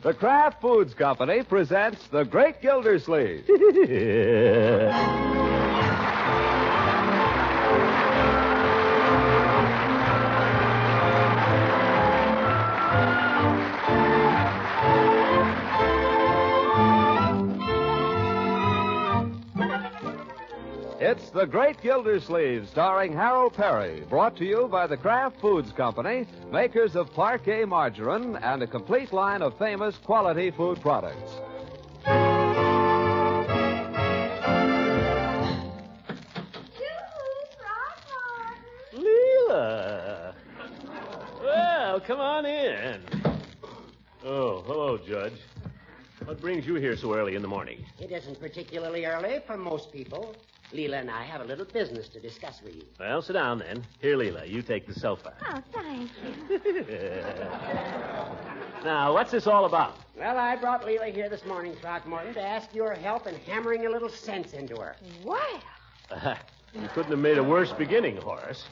The Kraft Foods Company presents The Great Gildersleeve. It's The Great Gildersleeve, starring Harold Perry, brought to you by the Kraft Foods Company, makers of Parquet margarine and a complete line of famous quality food products. Leila! Well, come on in. Oh, hello, Judge. What brings you here so early in the morning? It isn't particularly early for most people. Leila and I have a little business to discuss with you. Well, sit down then. Here, Leila, you take the sofa. Oh, thank you. Now, what's this all about? Well, I brought Leila here this morning, Throckmorton, to ask your help in hammering a little sense into her. Well, You couldn't have made a worse beginning, Horace.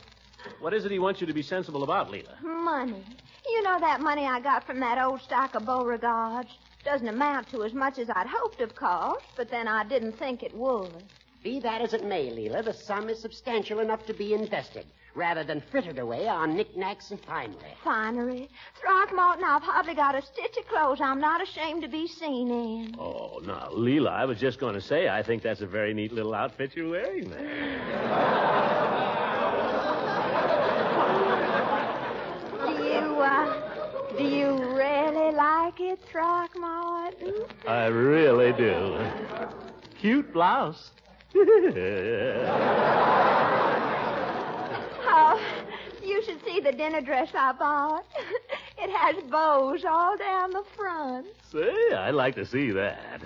What is it he wants you to be sensible about, Leila? money. You know that money I got from that old stock of Beauregards doesn't amount to as much as I'd hoped, of course, but then I didn't think it would. Be that as it may, Leila, the sum is substantial enough to be invested, rather than frittered away on knickknacks and finery. Finery? Throckmorton, I've hardly got a stitch of clothes I'm not ashamed to be seen in. Oh, now, Leila, I was just going to say, I think that's a very neat little outfit you're wearing there. Do you really like it, Throckmorton? I really do. Cute blouse. Oh, you should see the dinner dress I bought. It has bows all down the front. Say, I'd like to see that.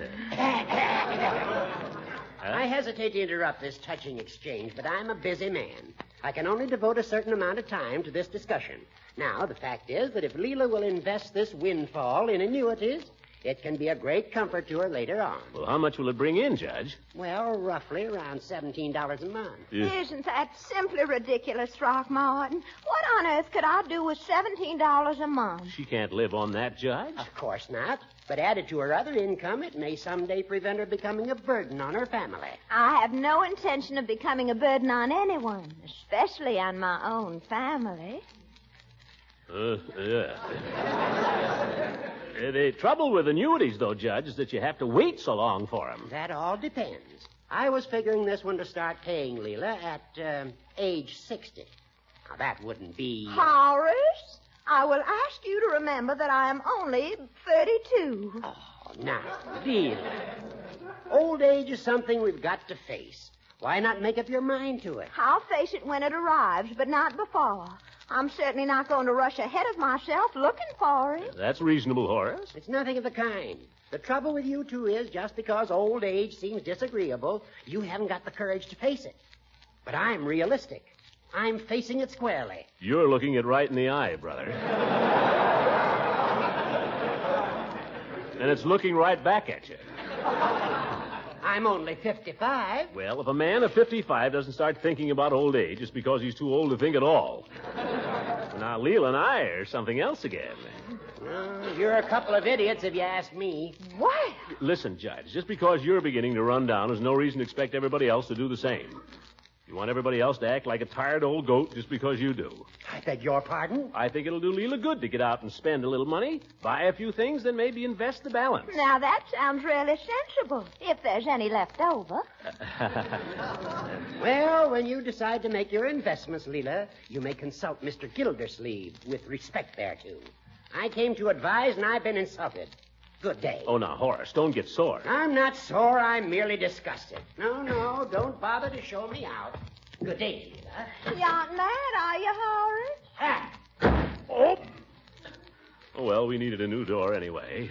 I hesitate to interrupt this touching exchange, but I'm a busy man. I can only devote a certain amount of time to this discussion. Now, the fact is that if Leila will invest this windfall in annuities, it can be a great comfort to her later on. Well, how much will it bring in, Judge? Well, roughly around $17 a month. Isn't that simply ridiculous, Throckmorton? What on earth could I do with $17 a month? She can't live on that, Judge. Of course not. But added to her other income, it may someday prevent her becoming a burden on her family. I have no intention of becoming a burden on anyone, especially on my own family. Yeah. The trouble with annuities, though, Judge, is that you have to wait so long for them. That all depends. I was figuring this one to start paying Leila at age 60. Now, that wouldn't be... Horace, I will ask you to remember that I am only 32. Oh, now, Leila. Old age is something we've got to face. Why not make up your mind to it? I'll face it when it arrives, but not before. I'm certainly not going to rush ahead of myself looking for it. That's reasonable, Horace. It's nothing of the kind. The trouble with you two is just because old age seems disagreeable, you haven't got the courage to face it. But I'm realistic. I'm facing it squarely. You're looking it right in the eye, brother. And it's looking right back at you. I'm only 55. Well, if a man of 55 doesn't start thinking about old age, it's because he's too old to think at all. Now, Leila and I are something else again. You're a couple of idiots if you ask me. What? Listen, Judge, just because you're beginning to run down is no reason to expect everybody else to do the same. You want everybody else to act like a tired old goat just because you do. I beg your pardon? I think it'll do Leila good to get out and spend a little money, buy a few things, then maybe invest the balance. Now, that sounds really sensible, if there's any left over. Well, when you decide to make your investments, Leila, you may consult Mr. Gildersleeve with respect thereto. I came to advise, and I've been insulted. Good day. Oh, now, Horace, don't get sore. I'm not sore. I'm merely disgusted. No, don't bother to show me out. Good day, Leila. You aren't mad, are you, Horace? Ah. Oh, well, we needed a new door anyway.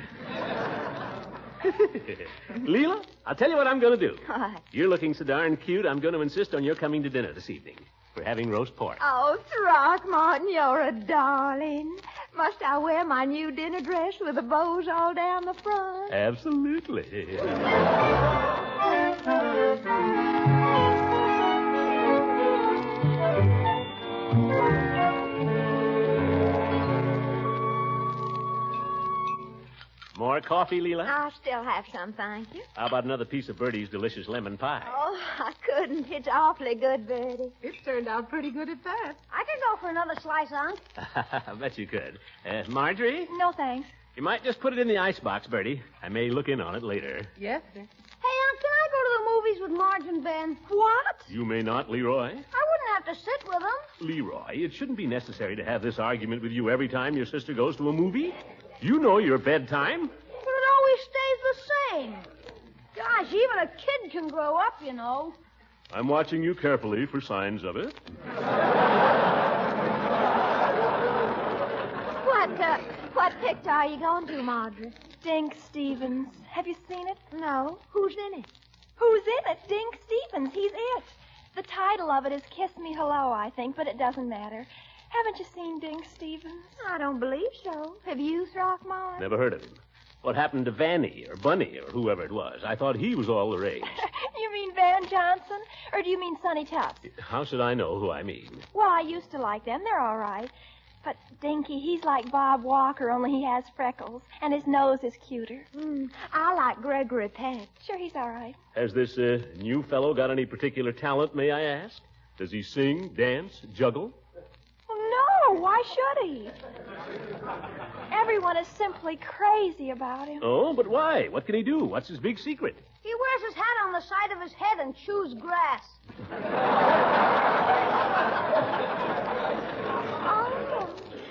Leila, I'll tell you what I'm going to do. What? You're looking so darn cute, I'm going to insist on your coming to dinner this evening. We're having roast pork. Oh, Throckmorton, you're a darling. Must I wear my new dinner dress with the bows all down the front? Absolutely. More coffee, Leila? I'll still have some, thank you. How about another piece of Bertie's delicious lemon pie? Oh, I couldn't. It's awfully good, Bertie. It turned out pretty good at that. I could go for another slice, Unc. I bet you could. Marjorie? No, thanks. You might just put it in the icebox, Bertie. I may look in on it later. Yes, sir. Hey, Unc, can I go to the movies with Marge and Ben? What? You may not, Leroy. I wouldn't have to sit with them. Leroy, it shouldn't be necessary to have this argument with you every time your sister goes to a movie. You know your bedtime. But it always stays the same. Gosh, even a kid can grow up, you know. I'm watching you carefully for signs of it. What picture are you going to, Marjorie? Dink Stevens. Have you seen it? No. Who's in it? Who's in it? Dink Stevens. He's it. The title of it is Kiss Me Hello, I think, but it doesn't matter. Haven't you seen Dink Stevens? I don't believe so. Have you, Throckmorton? Never heard of him. What happened to Vanny or Bunny or whoever it was? I thought he was all the rage. You mean Van Johnson? Or do you mean Sonny Tufts? How should I know who I mean? Well, I used to like them. They're all right. But Dinky, he's like Bob Walker, only he has freckles, and his nose is cuter. I like Gregory Peck. Sure, he's all right. Has this new fellow got any particular talent, may I ask? Does he sing, dance, juggle? No, why should he? Everyone is simply crazy about him. Oh, but why? What can he do? What's his big secret? He wears his hat on the side of his head and chews grass.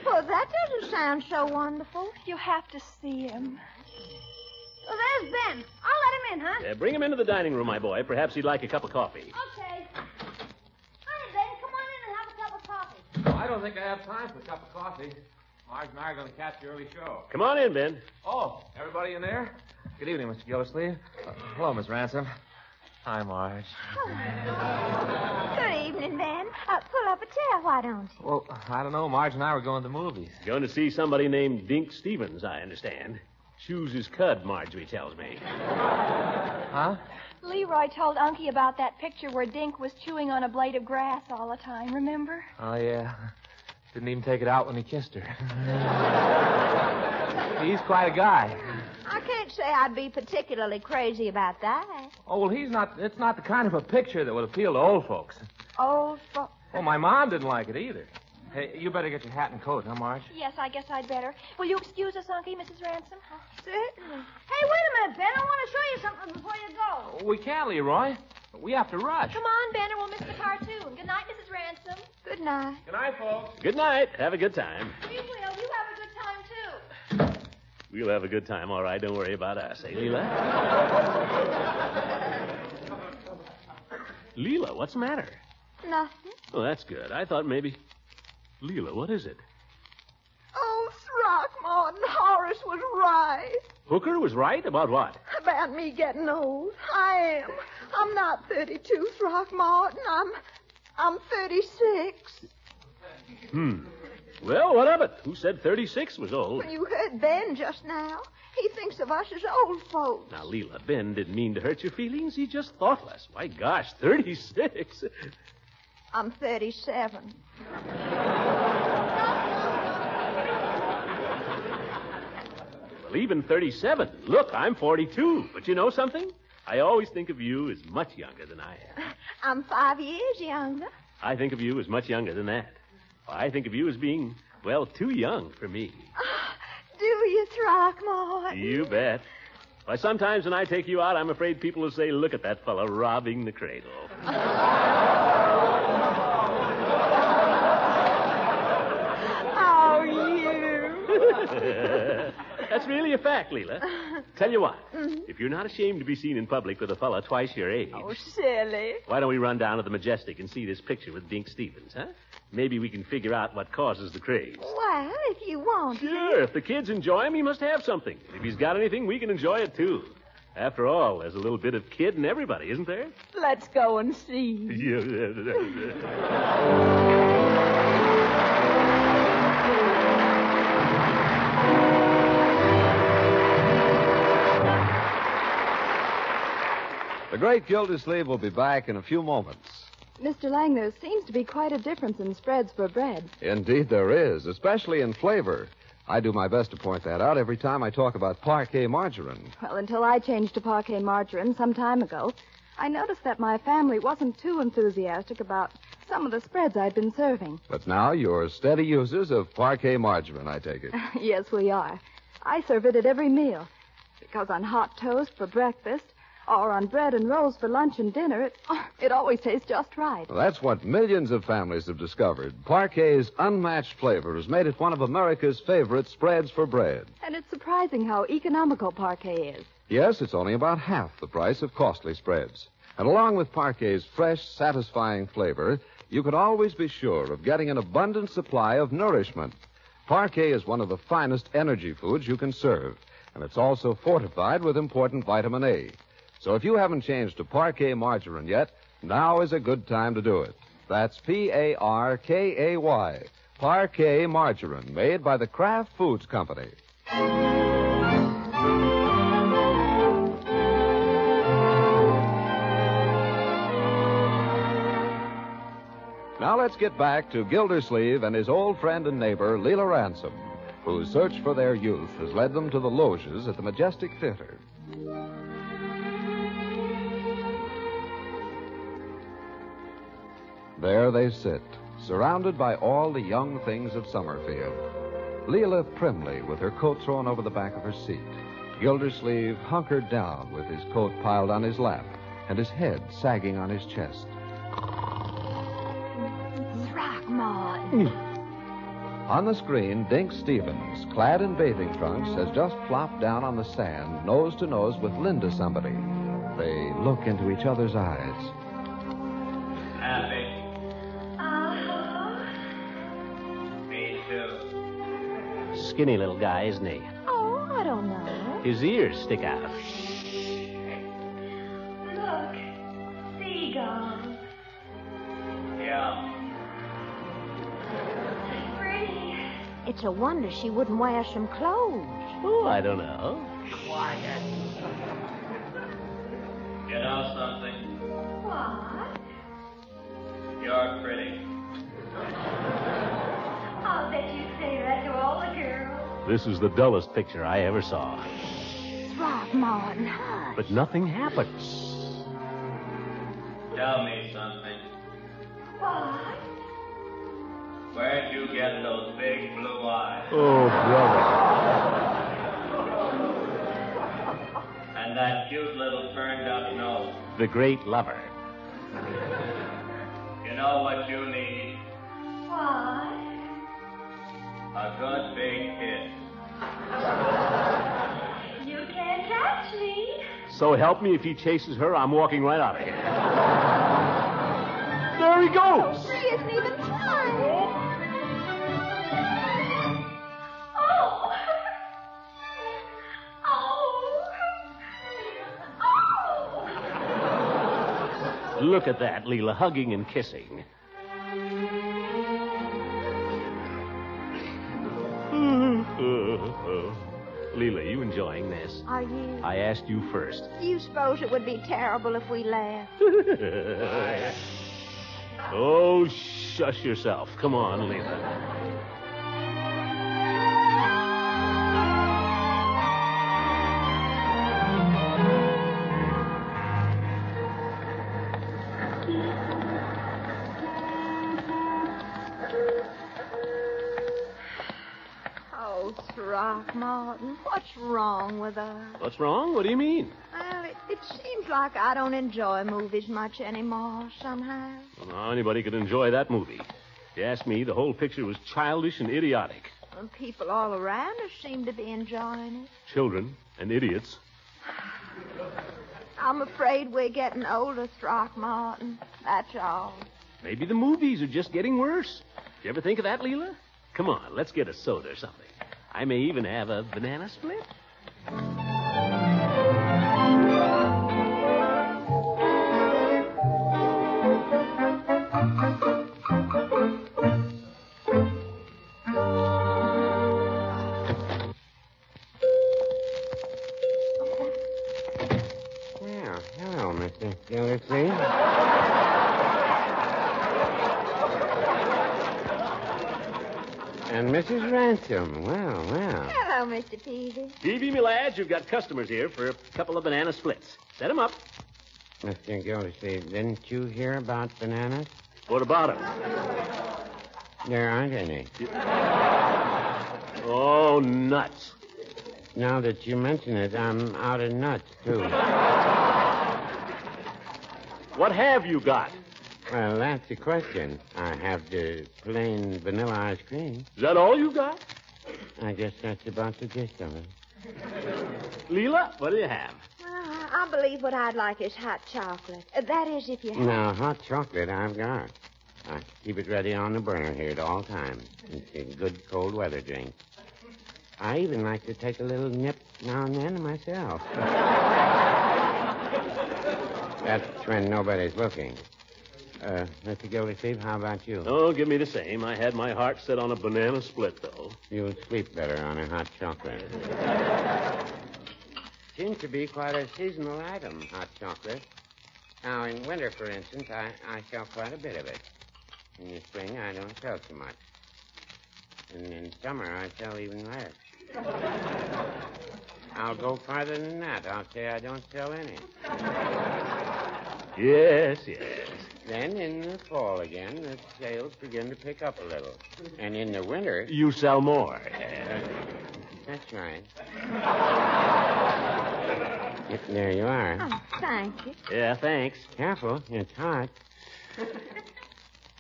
Well, that doesn't sound so wonderful. You have to see him. Well, there's Ben. I'll let him in, huh? Bring him into the dining room, my boy. Perhaps he'd like a cup of coffee. Okay. Hi, Ben. Come on in and have a cup of coffee. I don't think I have time for a cup of coffee. Marge and I are going to catch the early show. Come on in, Ben. Oh, everybody in there? Good evening, Mr. Gildersleeve. Hello, Miss Ransom. Hi, Marge. Good evening, Ben. Pull up a chair, why don't you? Well, I don't know. Marge and I were going to the movies. Going to see somebody named Dink Stevens, I understand. Chews his cud, Marjorie tells me. Huh? Leroy told Unky about that picture where Dink was chewing on a blade of grass all the time, remember? Oh, yeah. Didn't even take it out when he kissed her. He's quite a guy. I can't say I'd be particularly crazy about that. Oh, well, it's not the kind of a picture that would appeal to old folks. Old folks. Well, my mom didn't like it either. Hey, you better get your hat and coat, huh, Marge? Yes, I guess I'd better. Will you excuse us, Unky, Mrs. Ransom? Certainly. Hey, wait a minute, Ben. I want to show you something before you go. We can't, Leroy. We have to rush. Come on, Ben, or we'll miss the cartoon. Good night, Mrs. Ransom. Good night. Good night, folks. Good night. Have a good time. We will. You have a good time, too. We'll have a good time, all right. Don't worry about us, eh, Leila? Leila, what's the matter? Nothing. Oh, that's good. I thought maybe... Leila, what is it? Oh, Throckmorton, Horace was right Hooker was right? About what? about me getting old. I am. I'm not 32, Throckmorton. I'm 36. Well, what of it? Who said 36 was old? You heard Ben just now. He thinks of us as old folks. Now, Leila, Ben didn't mean to hurt your feelings. He's just thoughtless. My gosh, 36. I'm 37. Well, even 37. Look, I'm 42. But you know something? I always think of you as much younger than I am. I'm 5 years younger. I think of you as much younger than that. I think of you as being, well, too young for me. Do you, Throckmorton? You bet. Why, sometimes when I take you out, I'm afraid people will say, look at that fellow robbing the cradle. Oh, you. That's really a fact, Leila. Tell you what, if you're not ashamed to be seen in public with a fella twice your age, Oh, silly. why don't we run down to the Majestic and see this picture with Dink Stevens, huh? Maybe we can figure out what causes the craze. Well, if you want to. Sure, if the kids enjoy him, he must have something. If he's got anything, we can enjoy it, too. After all, there's a little bit of kid in everybody, isn't there? Let's go and see. The great Gildersleeve will be back in a few moments. Mr. Lang, there seems to be quite a difference in spreads for bread. Indeed, there is, especially in flavor. I do my best to point that out every time I talk about parquet margarine. Well, until I changed to parquet margarine some time ago, I noticed that my family wasn't too enthusiastic about some of the spreads I'd been serving. But now you're steady users of parquet margarine, I take it. Yes, we are. I serve it at every meal. Because on hot toast for breakfast or on bread and rolls for lunch and dinner, it always tastes just right. Well, that's what millions of families have discovered. Parquet's unmatched flavor has made it one of America's favorite spreads for bread. And it's surprising how economical parquet is. Yes, it's only about half the price of costly spreads. And along with Parquet's fresh, satisfying flavor, you can always be sure of getting an abundant supply of nourishment. Parquet is one of the finest energy foods you can serve, and it's also fortified with important vitamin A. So if you haven't changed to Parquet margarine yet, now is a good time to do it. That's Parkay, Parquet margarine, made by the Kraft Foods Company. Now let's get back to Gildersleeve and his old friend and neighbor, Leila Ransom, whose search for their youth has led them to the loges at the Majestic Theater. There they sit, surrounded by all the young things of Summerfield. Leila primly, with her coat thrown over the back of her seat. Gildersleeve hunkered down with his coat piled on his lap and his head sagging on his chest. Throckmorton. On the screen, Dink Stevens, clad in bathing trunks, has just plopped down on the sand, nose to nose with Linda somebody. They look into each other's eyes. Happy. Me too. Skinny little guy, isn't he? Oh, I don't know. His ears stick out. Look, seagulls. Yeah. Pretty. It's a wonder she wouldn't wear some clothes. Oh, I don't know. Quiet. You know something? What? You're pretty. I'll bet you say that to all the girls. This is the dullest picture I ever saw. Throckmorton, hush. But nothing happens. Tell me something. What? Where'd you get those big blue eyes? Oh, brother. And that cute little turned-up nose? The great lover. You know what you need? What? A good big kiss. You can't catch me. So help me, if he chases her, I'm walking right out of here. There he goes. She isn't even trying. Oh! Oh! Look at that, Leila, hugging and kissing. Leila, you enjoying this? Are you? I asked you first. Do you suppose it would be terrible if we laughed? Oh, shush yourself. Come on, Leila. Oh, Throckmorton, what's wrong with us? What's wrong? What do you mean? Well, it seems like I don't enjoy movies much anymore, somehow. Well, now, anybody could enjoy that movie. If you ask me, the whole picture was childish and idiotic. And people all around us seem to be enjoying it. Children and idiots. I'm afraid we're getting older, Throckmorton. That's all. Maybe the movies are just getting worse. Did you ever think of that, Leila? Come on, let's get a soda or something. I may even have a banana split. Well, hello, Mr. Gildersleeve. And Mrs. Ransom. Well. Hello, Mr. Peavy. Peavy, me lads, you've got customers here for a couple of banana splits. Set them up. Mr. Gildersleeve, didn't you hear about bananas? What about them? There aren't any. Oh, nuts. Now that you mention it, I'm out of nuts, too. What have you got? Well, that's the question. I have the plain vanilla ice cream. Is that all you got? I guess that's about the gist of it. Leila, what do you have? I believe what I'd like is hot chocolate. That is, if you have. Now, hot chocolate I've got. I keep it ready on the burner here at all times. It's a good cold weather drink. I even like to take a little nip now and then myself. That's when nobody's looking. Mr. Gildersleeve, how about you? Oh, give me the same. I had my heart set on a banana split, though. You'll sleep better on a hot chocolate. Seems to be quite a seasonal item, hot chocolate. Now, in winter, for instance, I sell quite a bit of it. In the spring, I don't sell so much. And in summer, I sell even less. I'll go farther than that. I'll say I don't sell any. Yes. Then in the fall again, the sales begin to pick up a little. And in the winter... You sell more. That's right. There you are. Oh, thank you. Yeah, thanks. Careful, it's hot.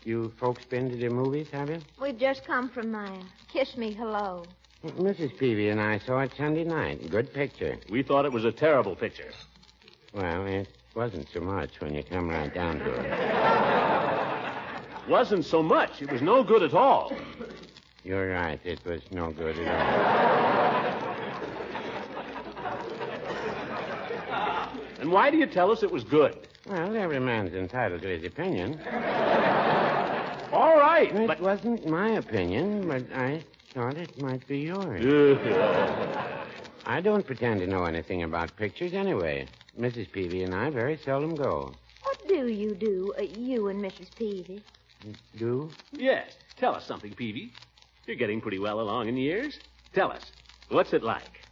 You folks been to the movies, have you? We've just come from there. Kiss me hello. Mrs. Peavy and I saw it Sunday night. Good picture. We thought it was a terrible picture. Well, it wasn't so much when you come right down to it. Wasn't so much. It was no good at all. You're right. It was no good at all. And why do you tell us it was good? Well, every man's entitled to his opinion. All right. It wasn't my opinion, but I thought it might be yours. I don't pretend to know anything about pictures anyway. Mrs. Peavy and I very seldom go. What do, you and Mrs. Peavy? Do? Yes. Tell us something, Peavy. You're getting pretty well along in years. Tell us. What's it like?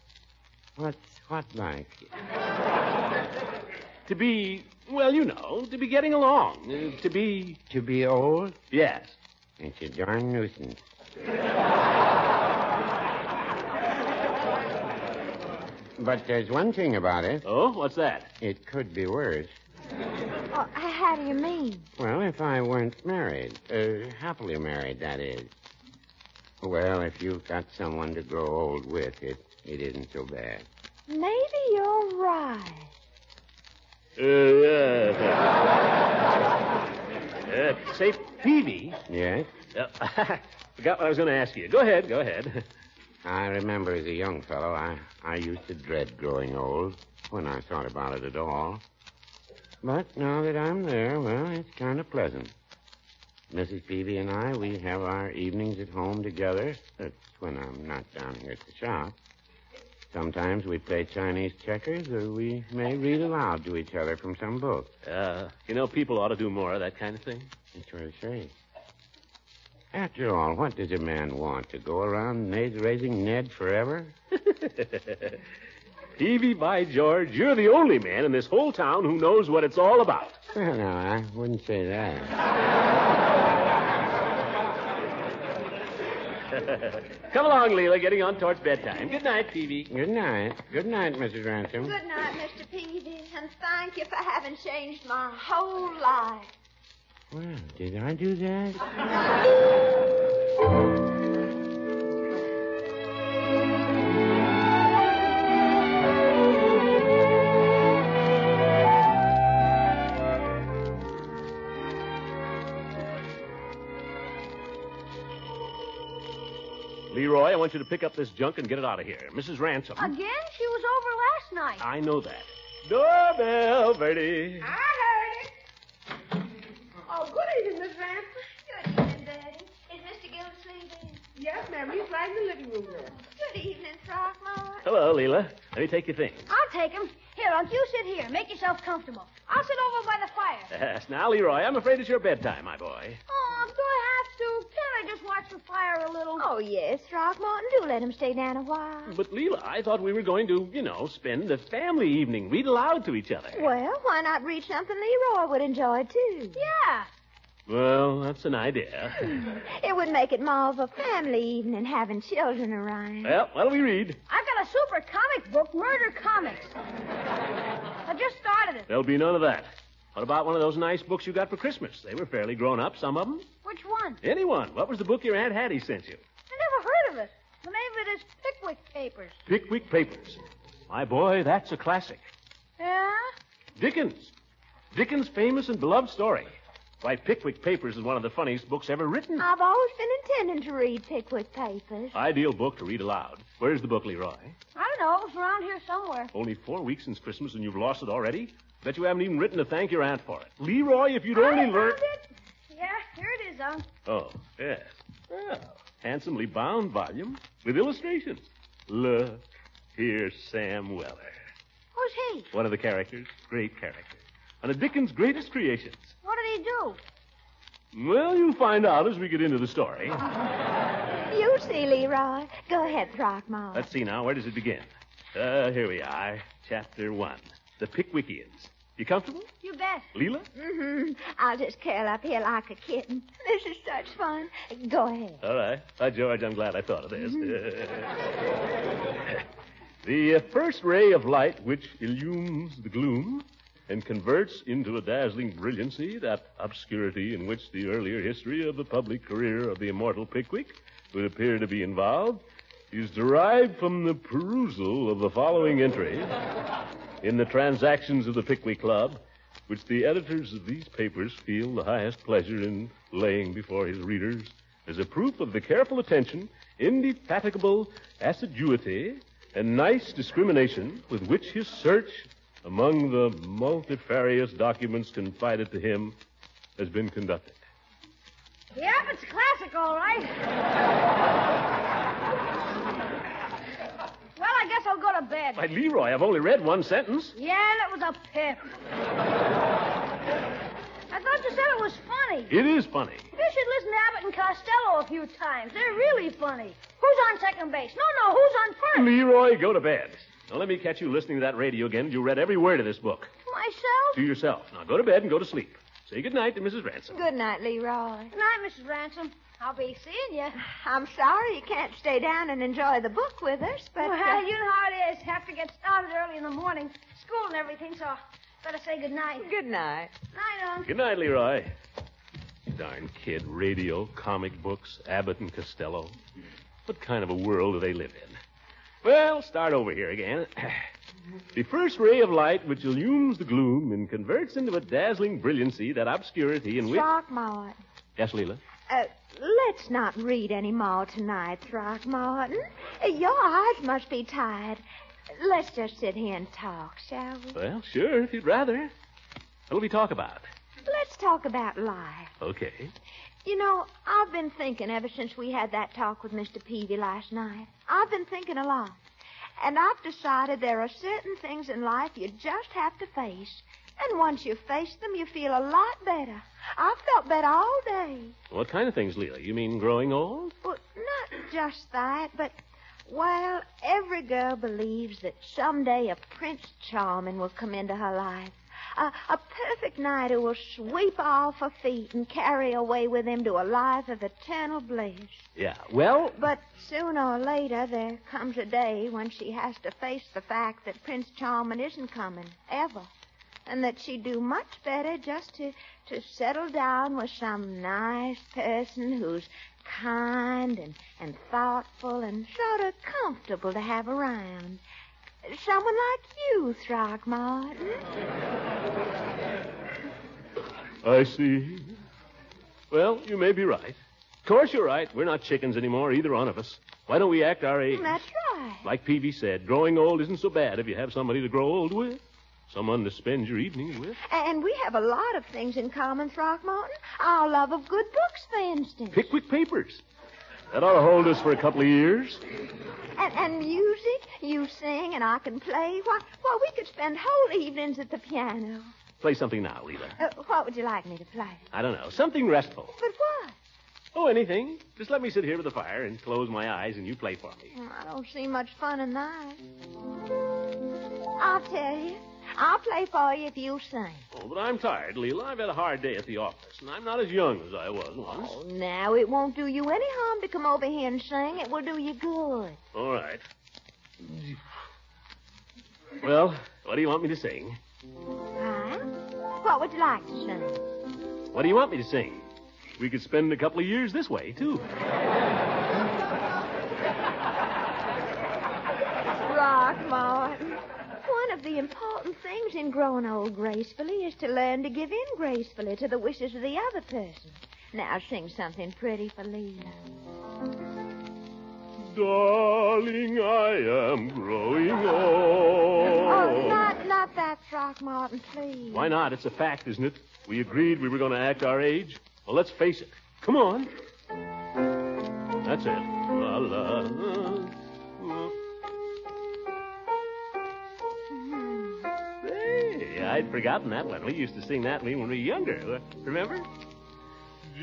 What's what like? To be, well, you know, to be getting along. To be... To be old? Yes. It's a darn nuisance. But there's one thing about it. Oh, what's that? It could be worse. Oh, how do you mean? Well, if I weren't married. Happily married, that is. Well, if you've got someone to grow old with, it isn't so bad. Maybe you're right. Say, Peavy. Yes? Forgot what I was going to ask you. Go ahead. I remember as a young fellow, I used to dread growing old when I thought about it at all. But now that I'm there, well, it's kind of pleasant. Mrs. Peavy and I, we have our evenings at home together. That's when I'm not down here at the shop. Sometimes we play Chinese checkers, or we may read aloud to each other from some book. You know, people ought to do more of that kind of thing. That's what I say. After all, what does a man want? To go around raising Ned forever? Peavy, by George, you're the only man in this whole town who knows what it's all about. Well, no, I wouldn't say that. Come along, Leila, getting on towards bedtime. Good night, Peavy. Good night. Good night, Mrs. Ransom. Good night, Mr. Peavy, and thank you for having changed my whole life. Well, did I do that? Leroy, I want you to pick up this junk and get it out of here. Mrs. Ransom. Again? She was over last night. I know that. Doorbell, Bertie. I heard it. Oh, good evening, Miss Ransom. Good evening, Daddy. Is Mr. Gildersleeve in? Yes, ma'am. He's right in the living room there. Good evening, Throckmorton. Hello, Leila. Let me take your things. I'll take him. Here, Unc, you sit here. Make yourself comfortable. I'll sit over by the fire. Yes, now, Leroy, I'm afraid it's your bedtime, my boy. Oh, do I have to? Can't I just watch watch the fire a little? Oh, yes, Throckmorton. Do let him stay down a while. But, Leila, I thought we were going to, spend the family evening, read aloud to each other. Well, why not read something Leroy would enjoy, too? Yeah. Well, that's an idea. It would make it more of a family evening having children around. Well, what'll we read? I've got a super comic book, Murder Comics. I just started it. There'll be none of that. What about one of those nice books you got for Christmas? They were fairly grown up, some of them. Which one? Any one. What was the book your Aunt Hattie sent you? I never heard of it. The name of it is Pickwick Papers. Pickwick Papers. My boy, that's a classic. Yeah? Dickens. Dickens' famous and beloved story. Why, Pickwick Papers is one of the funniest books ever written. I've always been intending to read Pickwick Papers. Ideal book to read aloud. Where's the book, Leroy? I don't know. It was around here somewhere. Only 4 weeks since Christmas and you've lost it already? Bet you haven't even written to thank your aunt for it. Leroy, if you'd only learn... Found it. Yeah, here it is, Unc. Oh, yes. Well, handsomely bound volume with illustrations. Look, here's Sam Weller. Who's he? One of the characters. Great character. One of Dickens' greatest creations. What did he do? Well, you'll find out as we get into the story. You'll see, Leroy. Go ahead, Throckmorton. Let's see now. Where does it begin? Here we are. Chapter 1. The Pickwickians. You comfortable? You bet. Leila? Mm-hmm. I'll just curl up here like a kitten. This is such fun. Go ahead. All right. By George, I'm glad I thought of this. The first ray of light which illumes the gloom and converts into a dazzling brilliancy that obscurity in which the earlier history of the public career of the immortal Pickwick would appear to be involved is derived from the perusal of the following entry in the transactions of the Pickwick Club, which the editors of these papers feel the highest pleasure in laying before his readers as a proof of the careful attention, indefatigable assiduity, and nice discrimination with which his search among the multifarious documents confided to him has been conducted. Yep, it's classic, all right. Well, I guess I'll go to bed. Why, Leroy, I've only read one sentence. Yeah, that was a pip. I thought you said it was funny. It is funny. You should listen to Abbott and Costello a few times. They're really funny. Who's on second base? No, who's on first? Leroy, go to bed. Now, let me catch you listening to that radio again. You read every word of this book. Myself? To yourself. Now, go to bed and go to sleep. Say good night to Mrs. Ransom. Good night, Leroy. Good night, Mrs. Ransom. I'll be seeing you. I'm sorry you can't stay down and enjoy the book with us, but... Well, you know how it is. Have to get started early in the morning. School and everything, so better say good night. Good night. Night, Unc. Good night, Leroy. Darn kid. Radio, comic books, Abbott and Costello. What kind of a world do they live in? Well, start over here again. The first ray of light which illumes the gloom and converts into a dazzling brilliancy that obscurity in which... Throckmorton. Yes, Leila? Let's not read any more tonight, Throckmorton. Your eyes must be tired. Let's just sit here and talk, shall we? Well, sure, if you'd rather. What'll we talk about? Let's talk about life. Okay. You know, I've been thinking ever since we had that talk with Mr. Peavy last night. I've been thinking a lot. And I've decided there are certain things in life you just have to face. And once you face them, you feel a lot better. I've felt better all day. What kind of things, Leila? You mean growing old? Well, not just that, but, well, every girl believes that someday a Prince Charming will come into her life. A perfect knight who will sweep her off her feet and carry her away with him to a life of eternal bliss. Yeah, well... But sooner or later, there comes a day when she has to face the fact that Prince Charming isn't coming, ever. And that she'd do much better just to settle down with some nice person who's kind and thoughtful and sort of comfortable to have around. Someone like you, Throckmorton. I see. Well, you may be right. Of course you're right. We're not chickens anymore, either one of us. Why don't we act our age? That's right. Like Peavy said, growing old isn't so bad if you have somebody to grow old with. Someone to spend your evenings with. And we have a lot of things in common, Throckmorton. Our love of good books, for instance. Pickwick Papers. That ought to hold us for a couple of years. And music. You sing and I can play. Why, we could spend whole evenings at the piano. Play something now, Leila. What would you like me to play? I don't know. Something restful. But what? Oh, anything. Just let me sit here with the fire and close my eyes and you play for me. I don't see much fun in that. I'll tell you. I'll play for you if you sing. Oh, but I'm tired, Leila. I've had a hard day at the office, and I'm not as young as I was once. Oh, now, it won't do you any harm to come over here and sing. It will do you good. All right. Well, what do you want me to sing? Huh? What would you like to sing? What do you want me to sing? We could spend a couple of years this way, too. Throckmorton, one of the important things in growing old gracefully is to learn to give in gracefully to the wishes of the other person. Now sing something pretty for Leila. Darling, I am growing old. Oh, not that, Throckmorton, please. Why not? It's a fact, isn't it? We agreed we were going to act our age. Well, let's face it. Come on. That's it. La, la, la. Hey, I'd forgotten that one. We used to sing that when we were younger. Remember?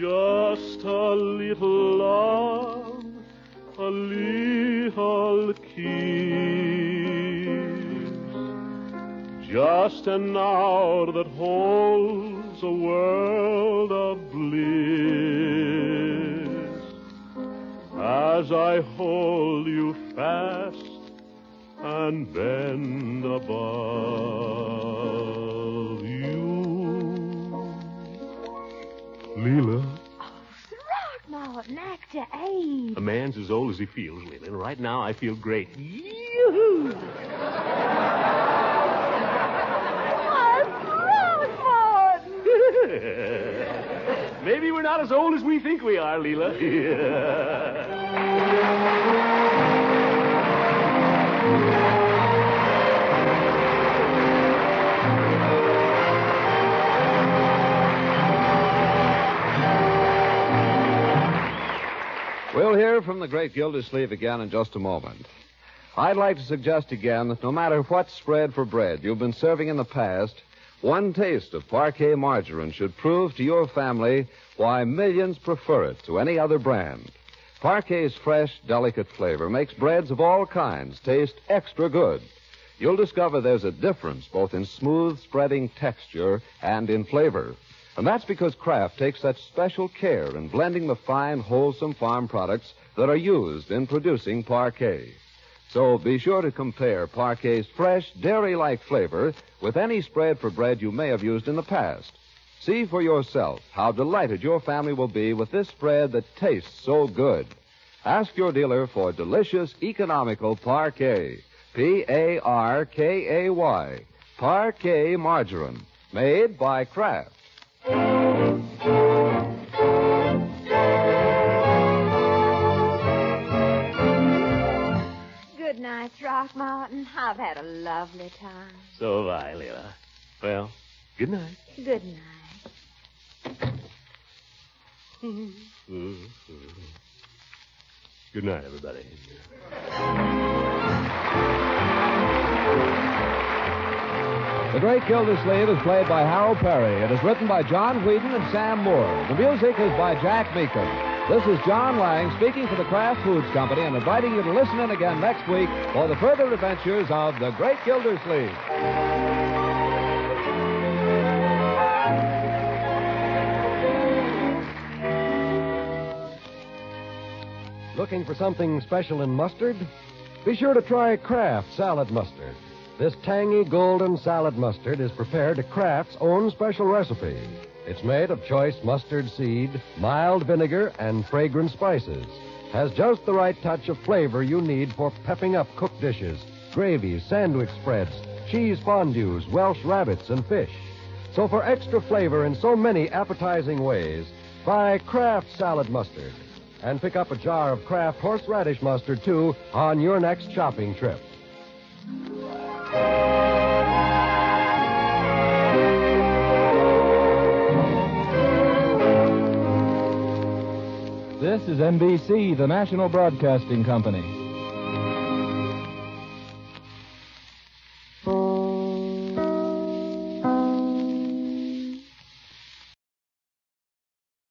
Just a little love, a little kiss, just an hour that holds a world of bliss, as I hold you fast and bend above you. Leila. Throckmorton, act your age. A man's as old as he feels, Leila, and right now I feel great. Yoo-hoo! Maybe we're not as old as we think we are, Leila. We'll hear from the great Gildersleeve again in just a moment. I'd like to suggest again that no matter what spread for bread you've been serving in the past, one taste of Parquet margarine should prove to your family why millions prefer it to any other brand. Parquet's fresh, delicate flavor makes breads of all kinds taste extra good. You'll discover there's a difference both in smooth, spreading texture and in flavor. And that's because Kraft takes such special care in blending the fine, wholesome farm products that are used in producing Parquet. So be sure to compare Parquet's fresh, dairy-like flavor with any spread for bread you may have used in the past. See for yourself how delighted your family will be with this spread that tastes so good. Ask your dealer for delicious, economical Parquet. Parkay. Parquet margarine. Made by Kraft. Good night, Throckmorton. I've had a lovely time. So have I, Leila. Well, good night. Good night. Good night, everybody. The Great Gildersleeve is played by Harold Perry. It is written by John Whedon and Sam Moore. The music is by Jack Meekum. This is John Lang speaking for the Kraft Foods Company and inviting you to listen in again next week for the further adventures of the Great Gildersleeve. Looking for something special in mustard? Be sure to try Kraft Salad Mustard. This tangy golden salad mustard is prepared to Kraft's own special recipe. It's made of choice mustard seed, mild vinegar, and fragrant spices. Has just the right touch of flavor you need for pepping up cooked dishes, gravies, sandwich spreads, cheese fondues, Welsh rabbits, and fish. So for extra flavor in so many appetizing ways, buy Kraft Salad Mustard. And pick up a jar of Kraft horseradish mustard, too, on your next shopping trip. This is NBC, the national broadcasting company.